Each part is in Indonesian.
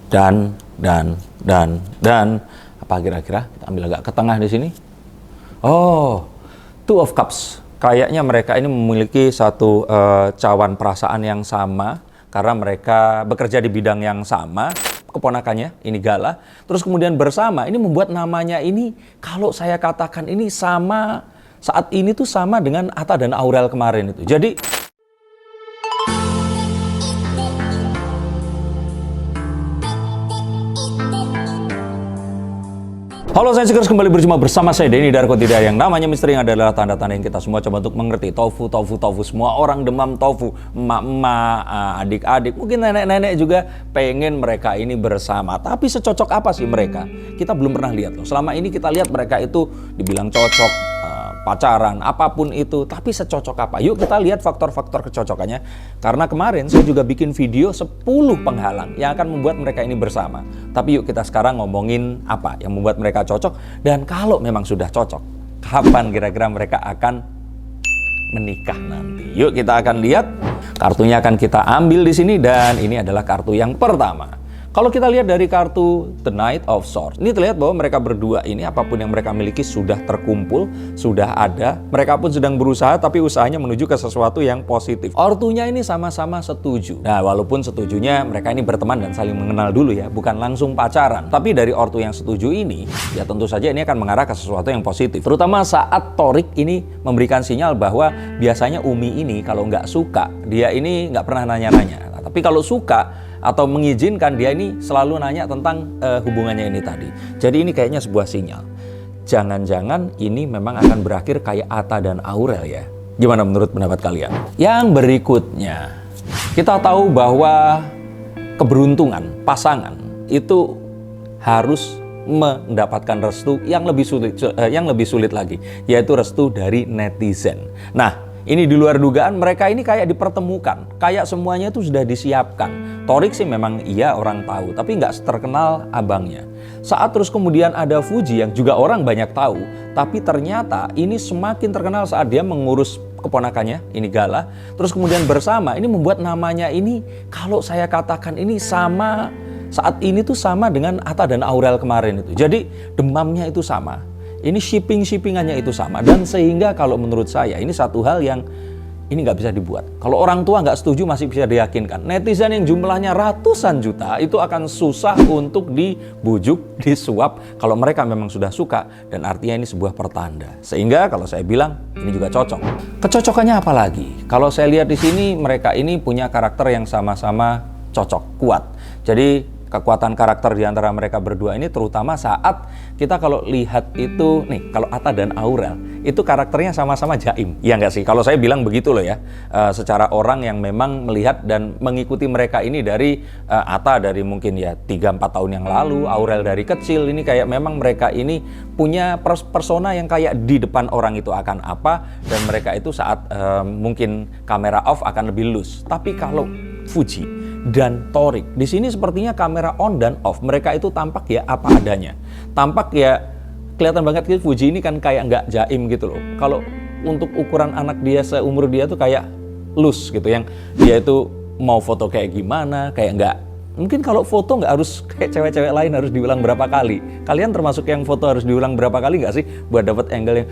Dan apa kira-kira? Kita ambil agak ke tengah di sini. Oh, Two of Cups. Kayaknya mereka ini memiliki satu cawan perasaan yang sama karena mereka bekerja di bidang yang sama. Keponakannya ini Gala. Terus kemudian bersama ini membuat namanya ini, kalau saya katakan ini sama, saat ini tuh sama dengan Atta dan Aurel kemarin itu. Jadi halo, saya Sigers, kembali berjumpa bersama saya Denny Darko. Tidak yang namanya misteri, yang adalah tanda-tanda yang kita semua coba untuk mengerti. Tofu. Semua orang demam tofu. Emak-emak, adik-adik, mungkin nenek-nenek juga pengen mereka ini bersama. Tapi secocok apa sih mereka? Kita belum pernah lihat loh. Selama ini kita lihat mereka itu dibilang cocok, pacaran, apapun itu. Tapi secocok apa? Yuk kita lihat faktor-faktor kecocokannya. Karena kemarin saya juga bikin video 10 penghalang yang akan membuat mereka ini bersama. Tapi yuk kita sekarang ngomongin apa yang membuat mereka cocok. Dan kalau memang sudah cocok, kapan kira-kira mereka akan menikah nanti? Yuk kita akan lihat. Kartunya akan kita ambil di sini. Dan ini adalah kartu yang pertama. Kalau kita lihat dari kartu The Knight of Swords, ini terlihat bahwa mereka berdua ini apapun yang mereka miliki sudah terkumpul, sudah ada. Mereka pun sedang berusaha, tapi usahanya menuju ke sesuatu yang positif. Ortunya ini sama-sama setuju. Nah, walaupun setujunya mereka ini berteman dan saling mengenal dulu ya, bukan langsung pacaran. Tapi dari ortu yang setuju ini, ya tentu saja ini akan mengarah ke sesuatu yang positif. Terutama saat Thorik ini memberikan sinyal bahwa biasanya Umi ini kalau nggak suka, dia ini nggak pernah nanya-nanya. Nah, tapi kalau suka atau mengizinkan, dia ini selalu nanya tentang hubungannya ini tadi. Jadi ini kayaknya sebuah sinyal. Jangan-jangan ini memang akan berakhir kayak Atta dan Aurel ya. Gimana menurut pendapat kalian? Yang berikutnya, kita tahu bahwa keberuntungan pasangan itu harus mendapatkan restu yang lebih sulit lagi, yaitu restu dari netizen. Nah, ini di luar dugaan, mereka ini kayak dipertemukan, kayak semuanya itu sudah disiapkan. Thorik sih memang iya orang tahu, tapi nggak terkenal abangnya. Saat terus kemudian ada Fuji yang juga orang banyak tahu, tapi ternyata ini semakin terkenal saat dia mengurus keponakannya, ini Gala. Terus kemudian bersama, ini membuat namanya ini, kalau saya katakan ini sama, saat ini tuh sama dengan Atta dan Aurel kemarin itu. Jadi demamnya itu sama. Ini shippingannya itu sama, dan sehingga kalau menurut saya ini satu hal yang ini nggak bisa dibuat. Kalau orang tua nggak setuju masih bisa diyakinkan. Netizen yang jumlahnya ratusan juta itu akan susah untuk dibujuk, disuap kalau mereka memang sudah suka, dan artinya ini sebuah pertanda. Sehingga kalau saya bilang ini juga cocok. Kecocokannya apa lagi? Kalau saya lihat di sini mereka ini punya karakter yang sama-sama cocok, kuat. Jadi kekuatan karakter di antara mereka berdua ini terutama saat kita kalau lihat itu nih, kalau Atta dan Aurel itu karakternya sama-sama jaim, ya nggak sih? Kalau saya bilang begitu loh ya, secara orang yang memang melihat dan mengikuti mereka ini dari Atta dari mungkin ya 3-4 tahun yang lalu, Aurel dari kecil, ini kayak memang mereka ini punya persona yang kayak di depan orang itu akan apa, dan mereka itu saat mungkin kamera off akan lebih loose. Tapi kalau Fuji dan Thorik di sini sepertinya kamera on dan off, mereka itu tampak ya apa adanya. Tampak ya kelihatan banget gitu, Fuji ini kan kayak nggak jaim gitu loh. Kalau untuk ukuran anak dia seumur dia tuh kayak loose gitu, yang dia itu mau foto kayak gimana, kayak nggak, mungkin kalau foto nggak harus kayak cewek-cewek lain harus diulang berapa kali. Kalian termasuk yang foto harus diulang berapa kali nggak sih buat dapat angle yang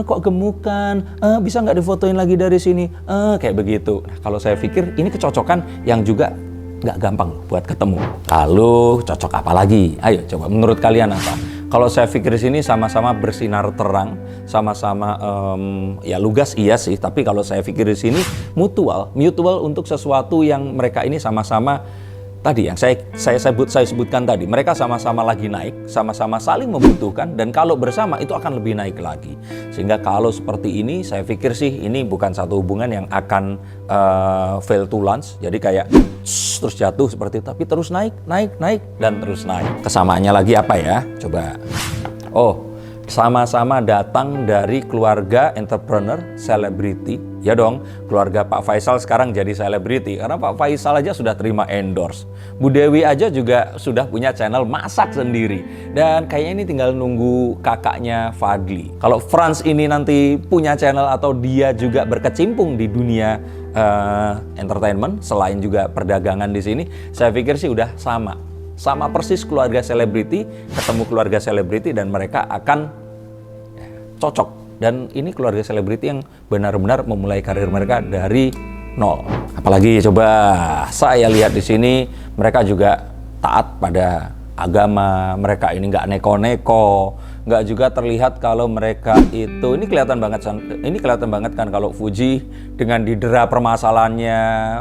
kok gemukan, bisa nggak difotoin lagi dari sini, kayak begitu. Nah, kalau saya pikir ini kecocokan yang juga nggak gampang buat ketemu. Lalu cocok apa lagi? Ayo coba menurut kalian apa? Kalau saya pikir di sini sama-sama bersinar terang, sama-sama ya lugas iya sih. Tapi kalau saya pikir di sini mutual untuk sesuatu yang mereka ini sama-sama tadi yang saya sebutkan tadi, mereka sama-sama lagi naik, sama-sama saling membutuhkan, dan kalau bersama itu akan lebih naik lagi. Sehingga kalau seperti ini, saya pikir sih ini bukan satu hubungan yang akan fail to launch, jadi kayak terus jatuh seperti itu, tapi terus naik, dan terus naik. Kesamaannya lagi apa ya? Coba. Oh, sama-sama datang dari keluarga entrepreneur, selebriti. Ya dong, keluarga Pak Faisal sekarang jadi selebriti karena Pak Faisal aja sudah terima endorse. Bu Dewi aja juga sudah punya channel masak sendiri. Dan kayaknya ini tinggal nunggu kakaknya Fadli. Kalau Franz ini nanti punya channel atau dia juga berkecimpung di dunia entertainment selain juga perdagangan di sini, saya pikir sih udah sama. Sama persis keluarga selebriti, ketemu keluarga selebriti dan mereka akan cocok. Dan ini keluarga selebriti yang benar-benar memulai karir mereka dari nol. Apalagi coba saya lihat di sini, mereka juga taat pada agama, mereka ini nggak neko-neko, nggak juga terlihat kalau mereka itu, ini kelihatan banget kan kalau Fuji dengan didera permasalahannya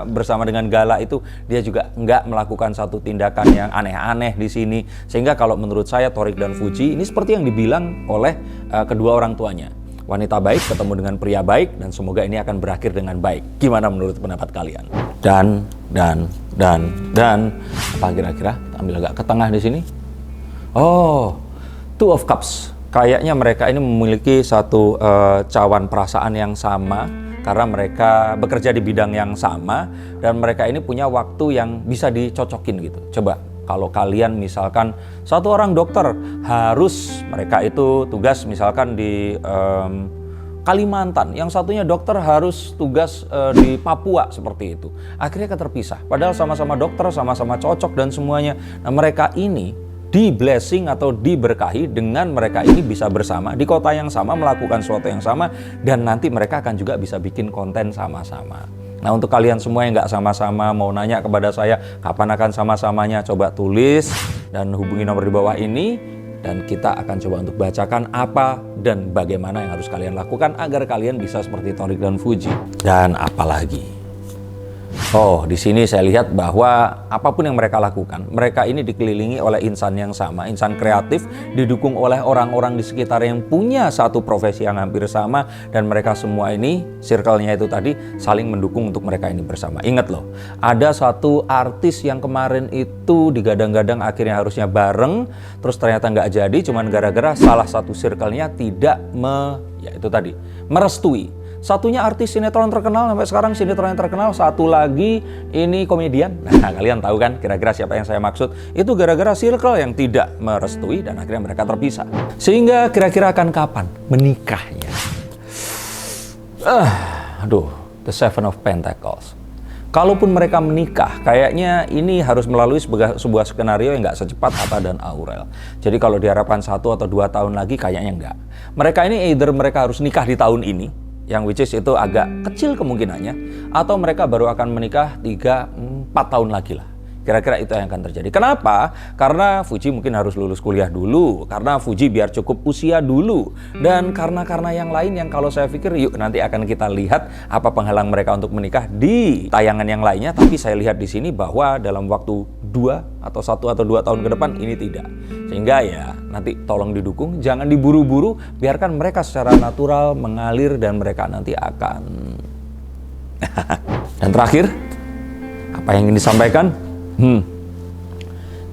bersama dengan Gala itu, dia juga nggak melakukan satu tindakan yang aneh-aneh di sini. Sehingga kalau menurut saya Thorik dan Fuji ini seperti yang dibilang oleh kedua orang tuanya. Wanita baik ketemu dengan pria baik dan semoga ini akan berakhir dengan baik. Gimana menurut pendapat kalian? Dan apa kira-kira? Kita ambil agak ke tengah di sini. Oh, Two of Cups. Kayaknya mereka ini memiliki satu cawan perasaan yang sama karena mereka bekerja di bidang yang sama dan mereka ini punya waktu yang bisa dicocokin gitu. Coba kalau kalian misalkan satu orang dokter harus mereka itu tugas misalkan di Kalimantan, yang satunya dokter harus tugas di Papua seperti itu. Akhirnya terpisah. Padahal sama-sama dokter, sama-sama cocok dan semuanya. Nah, mereka ini di blessing atau diberkahi dengan mereka ini bisa bersama di kota yang sama, melakukan sesuatu yang sama, dan nanti mereka akan juga bisa bikin konten sama-sama. Nah, untuk kalian semua yang nggak sama-sama mau nanya kepada saya kapan akan sama-samanya, coba tulis dan hubungi nomor di bawah ini dan kita akan coba untuk bacakan apa dan bagaimana yang harus kalian lakukan agar kalian bisa seperti Thorik dan Fuji. Dan apalagi? Oh, di sini saya lihat bahwa apapun yang mereka lakukan, mereka ini dikelilingi oleh insan yang sama, insan kreatif, didukung oleh orang-orang di sekitar yang punya satu profesi yang hampir sama, dan mereka semua ini, circle-nya itu tadi, saling mendukung untuk mereka ini bersama. Ingat loh, ada satu artis yang kemarin itu digadang-gadang akhirnya harusnya bareng, terus ternyata nggak jadi, cuman gara-gara salah satu circle-nya tidak merestui. Satunya artis sinetron terkenal, sampai sekarang sinetron yang terkenal. Satu lagi ini komedian. Nah, kalian tahu kan kira-kira siapa yang saya maksud? Itu gara-gara circle yang tidak merestui dan akhirnya mereka terpisah. Sehingga kira-kira akan kapan menikahnya? The Seven of Pentacles. Kalaupun mereka menikah, kayaknya ini harus melalui sebuah skenario yang nggak secepat Atta dan Aurel. Jadi kalau diharapkan 1 atau 2 tahun lagi, kayaknya nggak. Mereka ini either mereka harus nikah di tahun ini, yang which is itu agak kecil kemungkinannya, atau mereka baru akan menikah 3-4 tahun lagi lah. Kira-kira itu yang akan terjadi. Kenapa? Karena Fuji mungkin harus lulus kuliah dulu, karena Fuji biar cukup usia dulu, dan karena yang lain yang kalau saya pikir yuk nanti akan kita lihat apa penghalang mereka untuk menikah di tayangan yang lainnya. Tapi saya lihat di sini bahwa dalam waktu 1 atau 2 tahun ke depan ini tidak. Sehingga ya nanti tolong didukung, jangan diburu-buru, biarkan mereka secara natural mengalir dan mereka nanti akan. Dan terakhir, apa yang ingin disampaikan?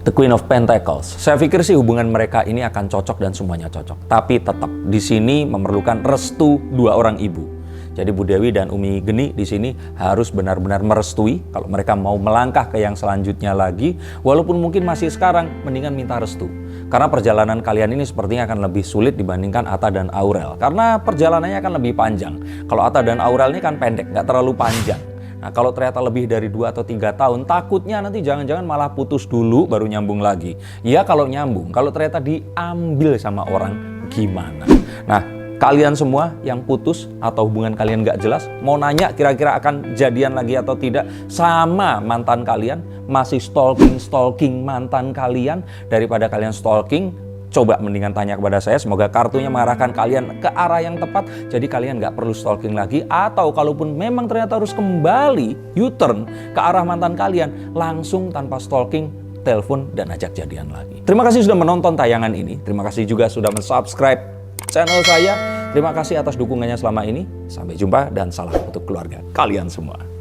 The Queen of Pentacles. Saya pikir sih hubungan mereka ini akan cocok dan semuanya cocok. Tapi tetap di sini memerlukan restu 2 orang ibu. Jadi Bu Dewi dan Umi Geni di sini harus benar-benar merestui kalau mereka mau melangkah ke yang selanjutnya lagi. Walaupun mungkin masih sekarang, mendingan minta restu. Karena perjalanan kalian ini sepertinya akan lebih sulit dibandingkan Atta dan Aurel. Karena perjalanannya akan lebih panjang. Kalau Atta dan Aurel ini kan pendek, nggak terlalu panjang. Nah, kalau ternyata lebih dari 2 atau 3 tahun, takutnya nanti jangan-jangan malah putus dulu baru nyambung lagi. Ya kalau nyambung, kalau ternyata diambil sama orang, gimana? Nah, kalian semua yang putus atau hubungan kalian gak jelas, mau nanya kira-kira akan jadian lagi atau tidak sama mantan kalian, masih stalking mantan kalian, daripada kalian stalking, coba mendingan tanya kepada saya, semoga kartunya mengarahkan kalian ke arah yang tepat, jadi kalian nggak perlu stalking lagi, atau kalaupun memang ternyata harus kembali U-turn ke arah mantan kalian, langsung tanpa stalking, telepon dan ajak jadian lagi. Terima kasih sudah menonton tayangan ini, terima kasih juga sudah subscribe channel saya, terima kasih atas dukungannya selama ini, sampai jumpa dan salam untuk keluarga kalian semua.